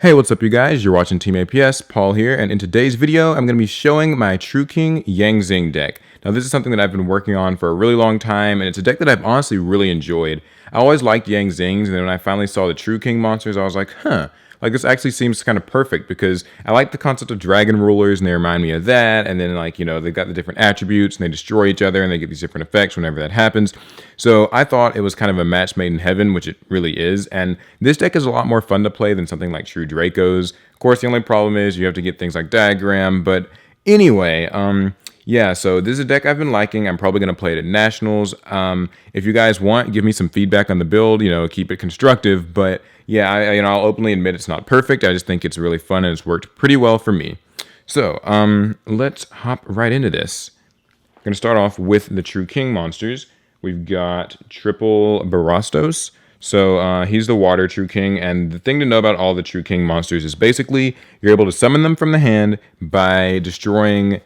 Hey, what's up you guys? You're watching Team APS, Paul here, and in today's video, I'm going to be showing my True King Yang Zing deck. Now this is something that I've been working on for a really long time, and it's a deck that I've honestly really enjoyed. I always liked Yang Zings, and then when I finally saw the True King monsters, I was like, like this actually seems kind of perfect because I like the concept of dragon rulers and they remind me of that, and then like, you know, they've got the different attributes and they destroy each other and they get these different effects whenever that happens. So I thought it was kind of a match made in heaven, which it really is, and this deck is a lot more fun to play than something like True Dracos. Of course, the only problem is you have to get things like Diagram, but anyway, yeah, so this is a deck I've been liking. I'm probably going to play it at Nationals. If you guys want, give me some feedback on the build, you know, keep it constructive. But yeah, I'll openly admit it's not perfect. I just think it's really fun and it's worked pretty well for me. So let's hop right into this. I'm going to start off with the True King monsters. We've got triple Bahrastos. So he's the water True King, and the thing to know about all the True King monsters is basically you're able to summon them from the hand by destroying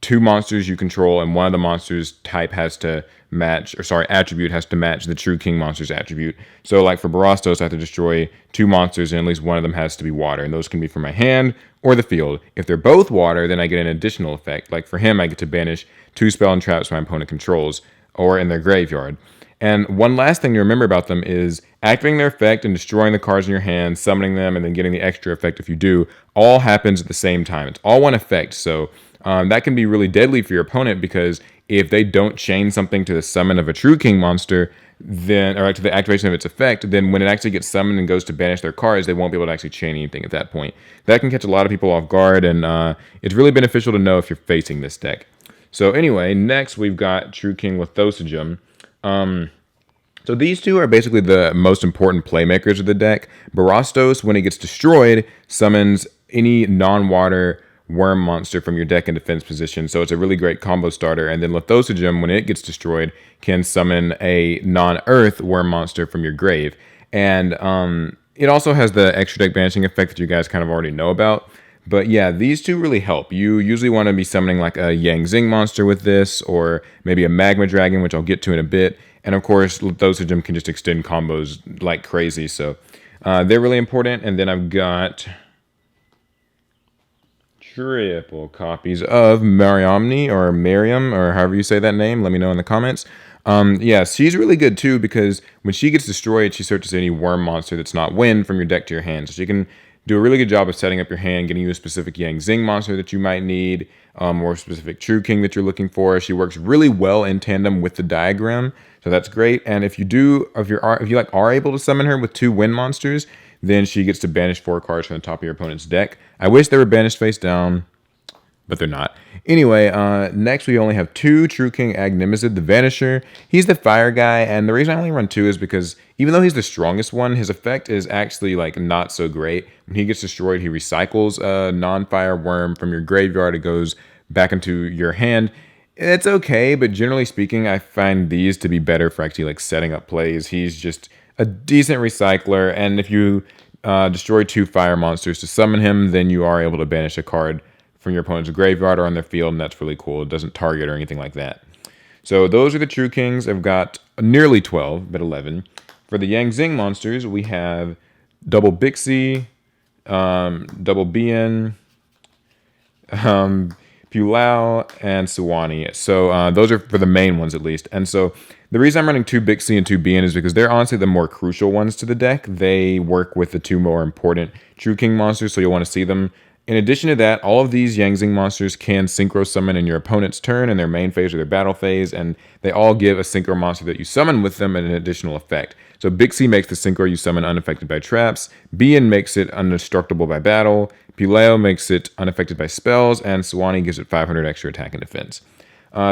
two monsters you control, and one of the monsters type has to match, attribute has to match the True King monster's attribute. So like for Bahrastos, I have to destroy two monsters, and at least one of them has to be water, and those can be from my hand or the field. If they're both water, then I get an additional effect. Like for him, I get to banish two spell and traps my opponent controls, or in their graveyard. And one last thing to remember about them is activating their effect and destroying the cards in your hand, summoning them, and then getting the extra effect if you do, all happens at the same time. It's all one effect, so that can be really deadly for your opponent because if they don't chain something to the summon of a True King monster, then, or to the activation of its effect, then when it actually gets summoned and goes to banish their cards, they won't be able to actually chain anything at that point. That can catch a lot of people off guard, and it's really beneficial to know if you're facing this deck. So anyway, next we've got True King Lithosagym. So these two are basically the most important playmakers of the deck. Bahrastos, when it gets destroyed, summons any non-water worm monster from your deck in defense position, so it's a really great combo starter. And then Lithosagym, when it gets destroyed, can summon a non-earth worm monster from your grave. And it also has the extra deck banishing effect that you guys kind of already know about. But yeah, these two really help. You usually want to be summoning like a Yang Zing monster with this, or maybe a Magma Dragon, which I'll get to in a bit. And of course, Lithosagym can just extend combos like crazy, so they're really important. And then I've got triple copies of Mariamne, or Mariam, or however you say that name. Let me know in the comments. Yeah, she's really good too because when she gets destroyed, she searches any worm monster that's not wind from your deck to your hand. So she can do a really good job of setting up your hand, getting you a specific Yang Zing monster that you might need, or a specific True King that you're looking for. She works really well in tandem with the diagram, so that's great. And if you are able to summon her with two wind monsters, then she gets to banish 4 cards from the top of your opponent's deck. I wish they were banished face down, but they're not. Anyway, next we only have 2 True King Agnimazud, the Vanisher. He's the fire guy, and the reason I only run 2 is because even though he's the strongest one, his effect is actually like not so great. When he gets destroyed, he recycles a non-fire worm from your graveyard. It goes back into your hand. It's okay, but generally speaking, I find these to be better for actually like setting up plays. He's just a decent recycler, and if you destroy 2 fire monsters to summon him, then you are able to banish a card from your opponent's graveyard or on their field, and that's really cool. It doesn't target or anything like that. So those are the True Kings. I've got nearly 12, but 11. For the Yang Zing monsters, we have double Bixi, double Bien, Pulao, and Suanni. So those are for the main ones at least. And so the reason I'm running 2 Bixi and 2 Bien is because they're honestly the more crucial ones to the deck. They work with the 2 more important True King monsters, so you'll want to see them. In addition to that, all of these Yang Zing monsters can synchro summon in your opponent's turn in their main phase or their battle phase, and they all give a synchro monster that you summon with them an additional effect. So Bixi makes the synchro you summon unaffected by traps, Bien makes it indestructible by battle, Pulao makes it unaffected by spells, and Suanni gives it 500 extra attack and defense.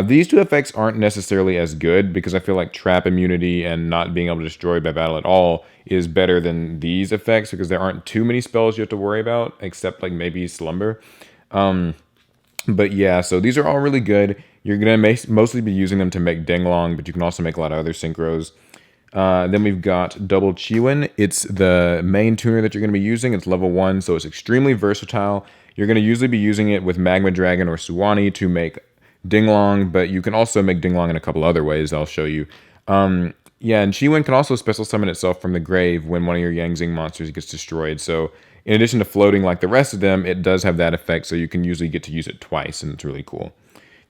These 2 effects aren't necessarily as good because I feel like trap immunity and not being able to destroy by battle at all is better than these effects because there aren't too many spells you have to worry about except like maybe Slumber. But yeah, so these are all really good. You're going to mostly be using them to make Dinglong, but you can also make a lot of other synchros. Then we've got double Chiwen. It's the main tuner that you're going to be using. It's level 1, so it's extremely versatile. You're going to usually be using it with Magma Dragon or Suanni to make Dinglong, but you can also make Dinglong in a couple other ways I'll show you. Yeah, and Chiwen can also special summon itself from the grave when one of your Yang Zing monsters gets destroyed. So in addition to floating like the rest of them, it does have that effect, so you can usually get to use it twice, and it's really cool.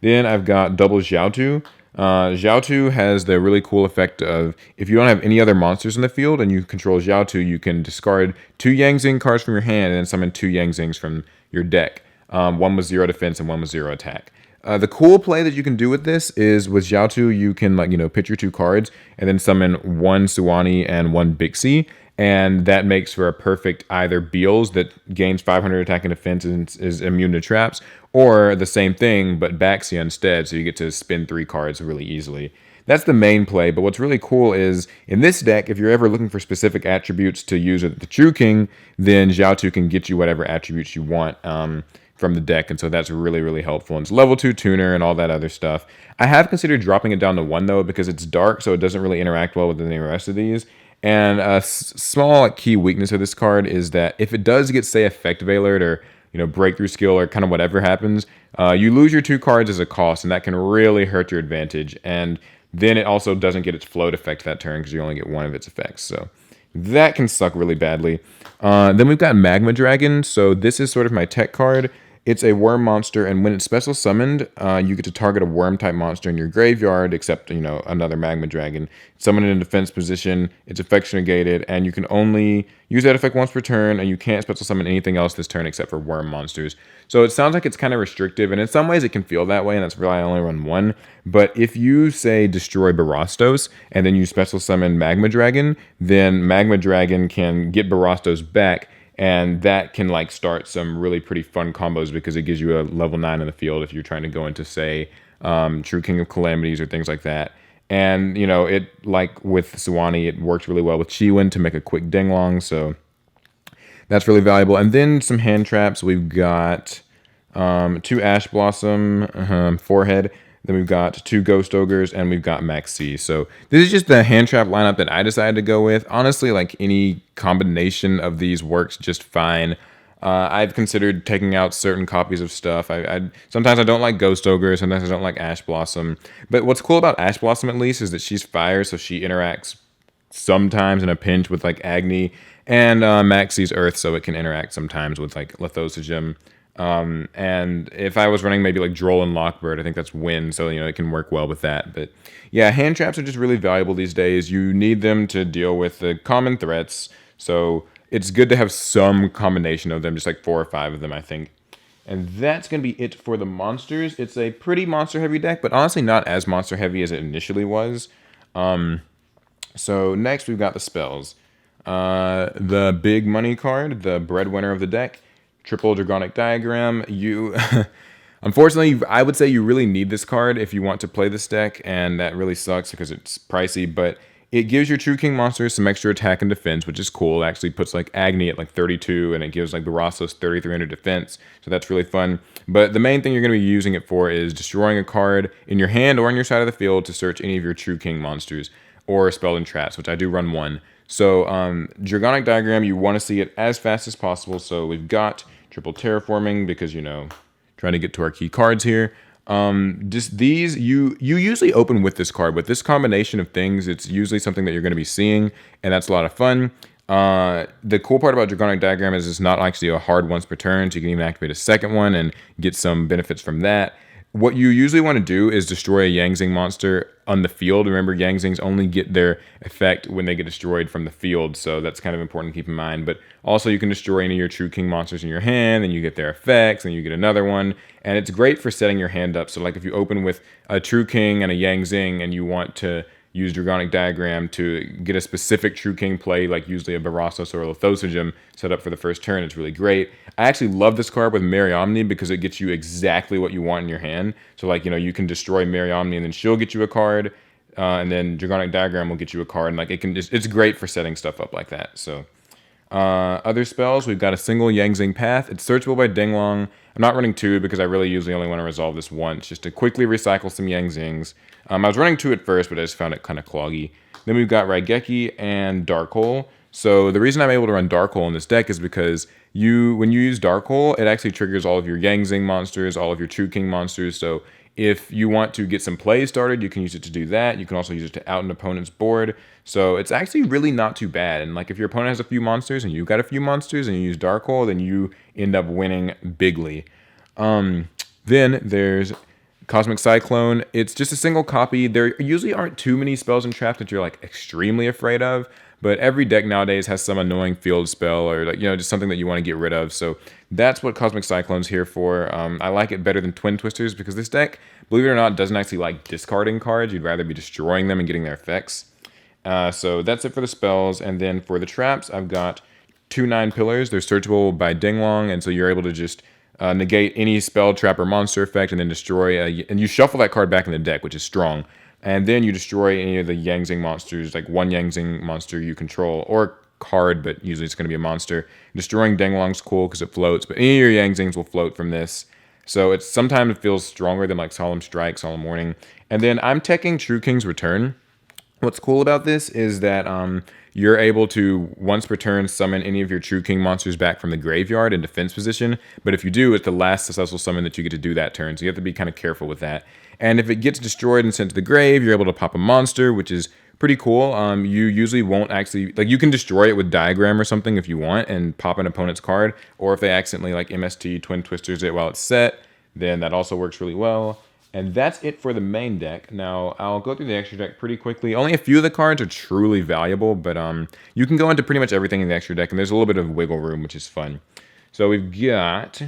Then I've got double Jiaotu. Jiaotu has the really cool effect of, if you don't have any other monsters in the field and you control Jiaotu, you can discard 2 Yang Zing cards from your hand and then summon 2 Yang Zings from your deck. One with 0 defense and one with 0 attack. The cool play that you can do with this is with Jiaotu, you can pitch your 2 cards and then summon 1 Suanni and 1 Bixi. And that makes for a perfect either Beals that gains 500 attack and defense and is immune to traps, or the same thing, but Baxi instead, so you get to spin 3 cards really easily. That's the main play, but what's really cool is, in this deck, if you're ever looking for specific attributes to use with the True King, then Jiaotu can get you whatever attributes you want from the deck, and so that's really, really helpful. And it's level 2 tuner and all that other stuff. I have considered dropping it down to 1, though, because it's dark, so it doesn't really interact well with any of the rest of these. And a small key weakness of this card is that if it does get, say, Effect Veiled or breakthrough skill or kind of whatever happens, you lose your 2 cards as a cost, and that can really hurt your advantage. And then it also doesn't get its float effect that turn because you only get 1 of its effects. So that can suck really badly. Then we've got Magma Dragon. So this is sort of my tech card. It's a worm monster, and when it's special summoned, you get to target a worm-type monster in your graveyard, except, another Magma Dragon. Summon it in defense position, it's effect negated, and you can only use that effect once per turn, and you can't special summon anything else this turn except for worm monsters. So it sounds like it's kind of restrictive, and in some ways it can feel that way, and that's why I only run 1. But if you, say, destroy Bahrastos, and then you special summon Magma Dragon, then Magma Dragon can get Bahrastos back, and that can start some really pretty fun combos because it gives you a level 9 in the field if you're trying to go into, say, True King of Calamities or things like that. And, it, like with Suanni, it works really well with Chiwen to make a quick dinglong, so that's really valuable. And then some hand traps. We've got 2 Ash Blossom, Forehead. Then we've got 2 Ghost Ogres, and we've got Maxx. So this is just the hand trap lineup that I decided to go with. Honestly, any combination of these works just fine. I've considered taking out certain copies of stuff. Sometimes I don't like Ghost Ogre, sometimes I don't like Ash Blossom. But what's cool about Ash Blossom, at least, is that she's fire, so she interacts sometimes in a pinch with Agni, and Maxxi's Earth, so it can interact sometimes with Lithosagym. And if I was running maybe Droll and Lockbird, I think that's Win, so it can work well with that. But yeah, hand traps are just really valuable these days. You need them to deal with the common threats, so it's good to have some combination of them, just 4 or 5 of them, I think. And that's going to be it for the monsters. It's a pretty monster heavy deck, but honestly not as monster heavy as it initially was. So next we've got the spells. The big money card, the breadwinner of the deck, Triple Dragonic Diagram. Unfortunately, I would say you really need this card if you want to play this deck, and that really sucks because it's pricey, but it gives your True King monsters some extra attack and defense, which is cool. It actually puts Agni at 32, and it gives Bahrastos 3300 defense, so that's really fun. But the main thing you're going to be using it for is destroying a card in your hand or on your side of the field to search any of your True King monsters, or spell and traps, which I do run 1. So Dragonic Diagram, you want to see it as fast as possible, so we've got triple terraforming because, trying to get to our key cards here. Just these, you usually open with this card. With this combination of things, it's usually something that you're going to be seeing, and that's a lot of fun. The cool part about Dragonic Diagram is it's not actually a hard once per turn, so you can even activate a second one and get some benefits from that. What you usually want to do is destroy a Yang Zing monster on the field. Remember, Yang Zings only get their effect when they get destroyed from the field, so that's kind of important to keep in mind. But also, you can destroy any of your True King monsters in your hand, and you get their effects, and you get another one. And it's great for setting your hand up. So if you open with a True King and a Yang Zing, and you want to use Dragonic Diagram to get a specific True King play, usually a Bahrastos or a Lithosagym set up for the first turn, it's really great. I actually love this card with Mariamne because it gets you exactly what you want in your hand. So you can destroy Mariamne and then she'll get you a card, and then Dragonic Diagram will get you a card, and it's great for setting stuff up like that. So other spells, we've got a single Yang Zing Path. It's searchable by Dinglong. I'm not running 2 because I really usually only want to resolve this once, just to quickly recycle some Yang Zings. I was running 2 at first, but I just found it kind of cloggy. Then we've got Raigeki and Dark Hole. So the reason I'm able to run Dark Hole in this deck is because when you use Dark Hole, it actually triggers all of your Yang Zing monsters, all of your True King monsters. So If you want to get some plays started, you can use it to do that. You can also use it to out an opponent's board. So it's actually really not too bad. And like if your opponent has a few monsters and you've got a few monsters and you use Dark Hole, then you end up winning bigly. Then there's Cosmic Cyclone. It's just a single copy. There usually aren't too many spells and traps that you're like extremely afraid of. But every deck nowadays has some annoying field spell or like, just something that you want to get rid of. So that's what Cosmic Cyclone's here for. I like it better than Twin Twisters because this deck, believe it or not, doesn't actually like discarding cards. You'd rather be destroying them and getting their effects. So that's it for the spells. And then for the traps, I've got 2 9 pillars. They're searchable by Dinglong, and so you're able to just negate any spell, trap, or monster effect and then destroy. And you shuffle that card back in the deck, which is strong. And then you destroy any of the Yang Zing monsters, like one Yang Zing monster you control, or card, but usually it's going to be a monster. Destroying Denglong's cool because it floats, but any of your Yang Zings will float from this. So it's sometimes it feels stronger than like Solemn Strike, Solemn Warning. And then I'm teching True King's Return. What's cool about this is that you're able to, once per turn, summon any of your True King monsters back from the graveyard in defense position. But if you do, it's the last successful summon that you get to do that turn. So you have to be kind of careful with that. And if it gets destroyed and sent to the grave, you're able to pop a monster, which is pretty cool. You usually won't actually, like you can destroy it with Diagram or something if you want and pop an opponent's card. Or if they accidentally like MST Twin Twisters it while it's set, then that also works really well. And that's it for the main deck. Now, I'll go through the extra deck pretty quickly. Only a few of the cards are truly valuable, but you can go into pretty much everything in the extra deck, and there's a little bit of wiggle room, which is fun. So we've got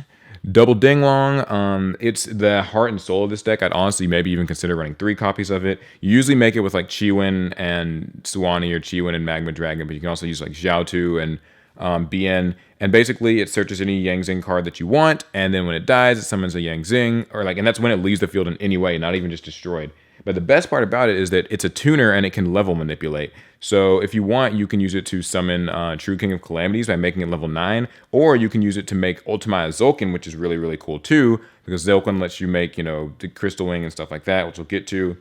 Double Dinglong. It's the heart and soul of this deck. I'd honestly maybe even consider running 3 copies of it. You usually make it with like Chiwen and Suanni or Chiwen and Magma Dragon, but you can also use like Jiaotu and BN, and basically it searches any Yang Zing card that you want, and then when it dies, it summons a Yang Zing, or like, and that's when it leaves the field in any way, not even just destroyed. But the best part about it is that it's a tuner and it can level manipulate. So if you want, you can use it to summon True King of Calamities by making it level 9, or you can use it to make Ultimate Zolkin, which is really, really cool too, because Zolkin lets you make, the Crystal Wing and stuff like that, which we'll get to.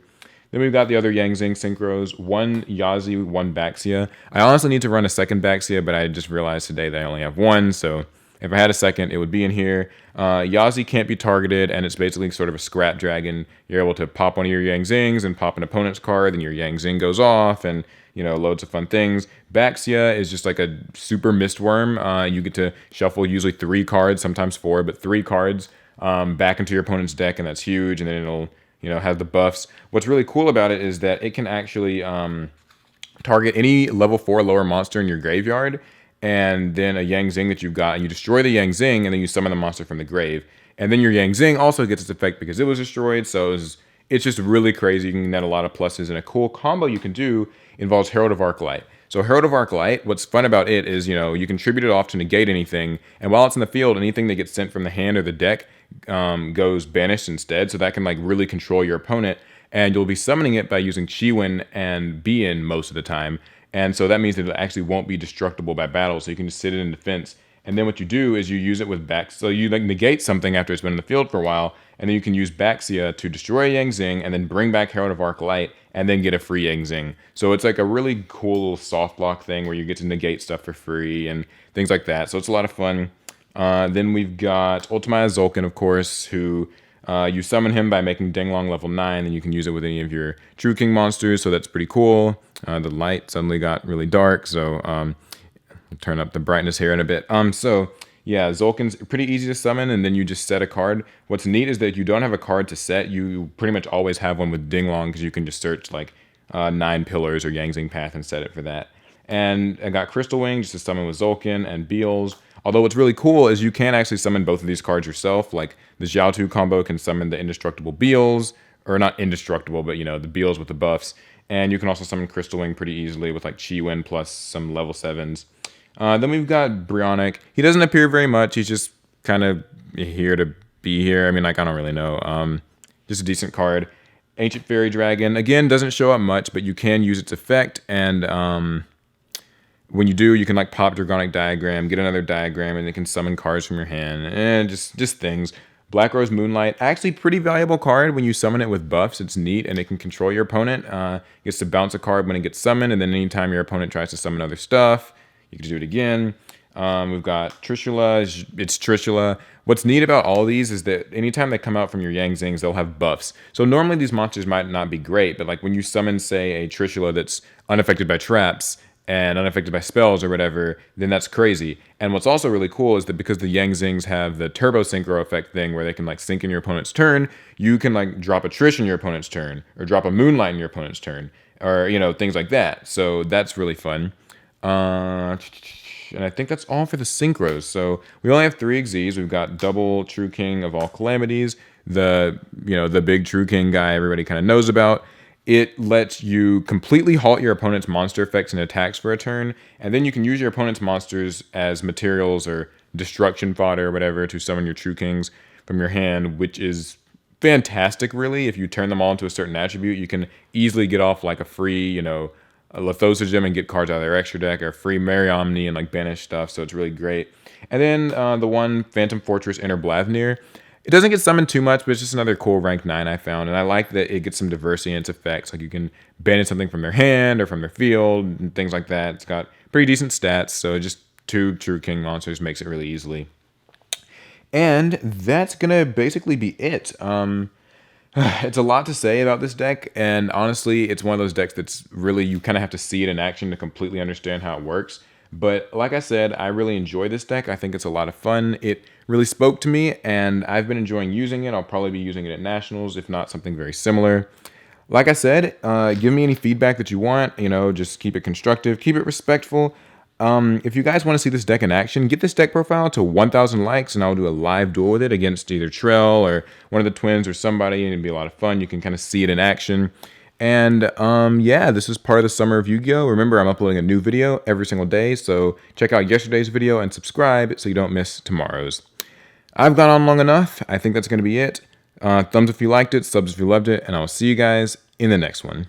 Then we've got the other Yang Zing synchros, 1 Yazi, 1 Baxia. I honestly need to run a second Baxia, but I just realized today that I only have 1, so if I had a second, it would be in here. Yazi can't be targeted, and it's basically sort of a scrap dragon. You're able to pop one of your Yang Zings and pop an opponent's card, then your Yang Zing goes off, and loads of fun things. Baxia is just like a super Mistworm. You get to shuffle usually 3 cards, sometimes 4, but 3 cards back into your opponent's deck, and that's huge, and then it'll have the buffs. What's really cool about it is that it can actually target any level 4 lower monster in your graveyard, and then a Yang Zing that you've got, and you destroy the Yang Zing, and then you summon the monster from the grave. And then your Yang Zing also gets its effect because it was destroyed, so it's just really crazy. You can net a lot of pluses, and a cool combo you can do involves Herald of Arclight. So Herald of Arclight, what's fun about it is, you can tribute it off to negate anything, and while it's in the field, anything that gets sent from the hand or the deck goes banished instead, so that can like really control your opponent, and you'll be summoning it by using Chiwen and Bien most of the time, and so that means that it actually won't be destructible by battle, so you can just sit it in defense. And then what you do is you use it with back, so you like negate something after it's been in the field for a while, and then you can use Baxia to destroy a Yang Zing and then bring back Herald of Arclight and then get a free Yang Zing. So it's like a really cool little soft block thing where you get to negate stuff for free and things like that. So it's a lot of fun. Then we've got Ultimate Zolkin, of course, who you summon him by making Dinglong level 9, and you can use it with any of your True King monsters, so that's pretty cool. The light suddenly got really dark, so turn up the brightness here in a bit. So yeah, Zolkin's pretty easy to summon, and then you just set a card. What's neat is that you don't have a card to set. You pretty much always have one with Dinglong, because you can just search like 9 Pillars or Yang Zing Path and set it for that. And I got Crystal Wing just to summon with Zolkin and Beals. Although what's really cool is you can actually summon both of these cards yourself. Like the Jiaotu combo can summon the indestructible Beals, or not indestructible, but the Beals with the buffs. And you can also summon Crystal Wing pretty easily with like Chiwen plus some level 7s. Then we've got Brionek. He doesn't appear very much. He's just kind of here to be here. I mean, like, I don't really know. Just a decent card. Ancient Fairy Dragon. Again, doesn't show up much, but you can use its effect. And when you do, you can like pop Dragonic Diagram, get another diagram, and it can summon cards from your hand. And just things. Black Rose Moonlight. Actually, pretty valuable card when you summon it with buffs. It's neat, and it can control your opponent. It gets to bounce a card when it gets summoned, and then anytime your opponent tries to summon other stuff, you can do it again. We've got Trishula. It's Trishula. What's neat about all these is that anytime they come out from your Yang Zings, they'll have buffs. So normally these monsters might not be great, but like when you summon, say, a Trishula that's unaffected by traps and unaffected by spells or whatever, then that's crazy. And what's also really cool is that because the Yang Zings have the turbo synchro effect thing where they can like sync in your opponent's turn, you can like drop a Trish in your opponent's turn or drop a Moonlight in your opponent's turn or, you know, things like that. So that's really fun. And I think that's all for the synchros. So we only have 3 Xyz. We've got double True King of all calamities, the big True King guy everybody kind of knows about. It lets you completely halt your opponent's monster effects and attacks for a turn, and then you can use your opponent's monsters as materials or destruction fodder or whatever to summon your True Kings from your hand, which is fantastic, really. If you turn them all into a certain attribute, you can easily get off like a free, a Lithosagym and get cards out of their extra deck, or free Mariamne and like banish stuff, so it's really great. And then the one Phantom Fortress Inner Blavnir, it doesn't get summoned too much, but it's just another cool rank 9 I found, and I like that it gets some diversity in its effects. Like you can banish something from their hand or from their field and things like that. It's got pretty decent stats, so just 2 True King monsters makes it really easily. And that's gonna basically be it. It's a lot to say about this deck, and honestly, it's one of those decks that's really, you kind of have to see it in action to completely understand how it works. But like I said, I really enjoy this deck. I think it's a lot of fun. It really spoke to me, and I've been enjoying using it. I'll probably be using it at Nationals, if not something very similar. Like I said, give me any feedback that you want. Just keep it constructive, keep it respectful. If you guys want to see this deck in action, get this deck profile to 1,000 likes, and I'll do a live duel with it against either Trell or one of the twins or somebody, and it'd be a lot of fun. You can kind of see it in action. And yeah, this is part of the summer of Yu-Gi-Oh! Remember, I'm uploading a new video every single day, so check out yesterday's video and subscribe so you don't miss tomorrow's. I've gone on long enough. I think that's going to be it. Thumbs if you liked it, subs if you loved it, and I'll see you guys in the next one.